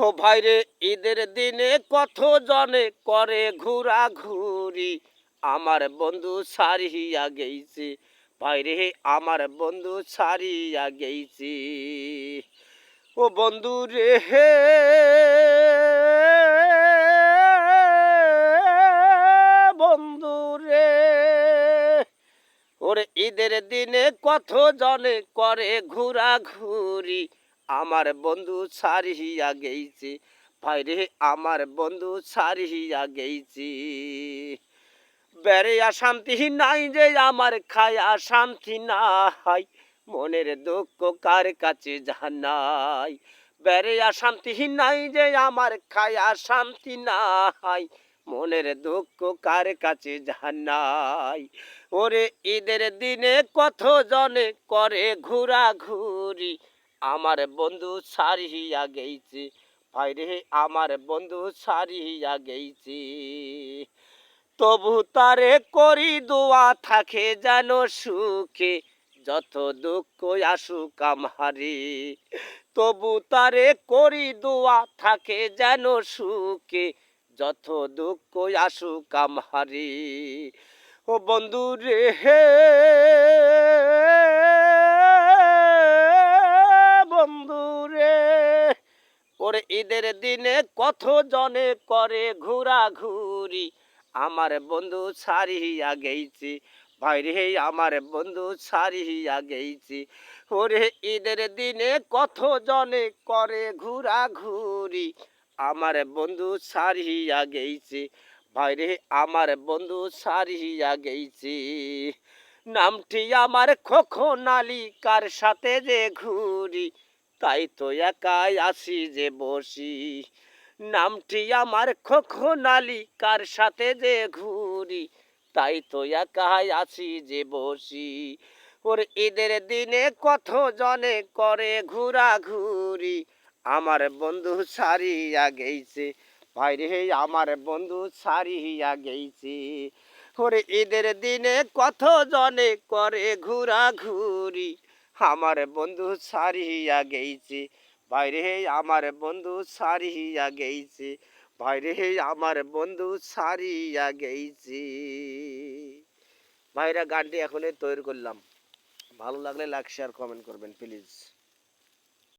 ও ভাইরে ঈদের দিনে কত জনে করে ঘোরাঘুরি, আমার বন্ধু সারিয়া গেইছে। ভাইরে আমার বন্ধু সারিয়া গেইছে। ও বন্ধু রে হে, বন্ধু রে, ওরে ঈদের দিনে কত জনে করে ঘোরাঘুরি, আমার বন্ধু সারিয়া গেইছে। ভাইরে আমার বন্ধু সারিয়া গেইছে। বেড়ে শান্তি নাই যে আমার খায়া শান্তি নাই, মনের দুঃখ কার কাছে জানাই। বেড়ে শান্তি নাই যে আমার খায়া শান্তি নাই, মনের দুঃখ কার কাছে জানাই। ওরে ঈদের দিনে কত জনে করে ঘোরাঘুরি, আমার বন্ধু সারিয়া গেইছে। ভাইরে আমার বন্ধু সারিয়া গেইছে। তবু তারে করি দোয়া থাকে যেন সুখে, যত দুঃখ আসুক আমারে। তবু তারে করি দোয়া থাকে যেন সুখে, যত দুঃখ আসুক আমারে। ও বন্ধু রে হে, বন্ধু রে, ওরে ঈদের দিনে কত জনে করে ঘোরাঘুরি, আমার বন্ধু সারিয়া গেইছে। ভাইরে আমার বন্ধু সারিয়া গেইছে। ওরে ঈদের দিনে কত জনে করে ঘোরাঘুরি, আমার বন্ধু সারিয়া গেইছে। ভাইরে আমার বন্ধু সারিয়া গেইছে। নামটি আমার খোকনালি, কার সাথে যে ঘুরি, তাই তো একাই আসি যে বসি। নামটি আমার খোকনালি, কার সাথে যে ঘুরি, তাই তো একাই আসি যে বসি। ওর ঈদের দিনে কত জনে করে ঘোরাঘুরি, আমার বন্ধু সারিয়া গেইছে। ভাইরে আমার বন্ধু সারিয়া গেইছে। ওরে ঈদের দিনে কত জনে করে ঘোরাঘুরি, আমার বন্ধু সারিয়া গেইছে। ভাইরে আমার বন্ধু সারিয়া গেইছে। ভাইরে আমার বন্ধু সারিয়া গেইছে। ভাইরা গানটি এখনই তৈরি করলাম। ভালো লাগলে লাইক শেয়ার কমেন্ট করবেন প্লিজ।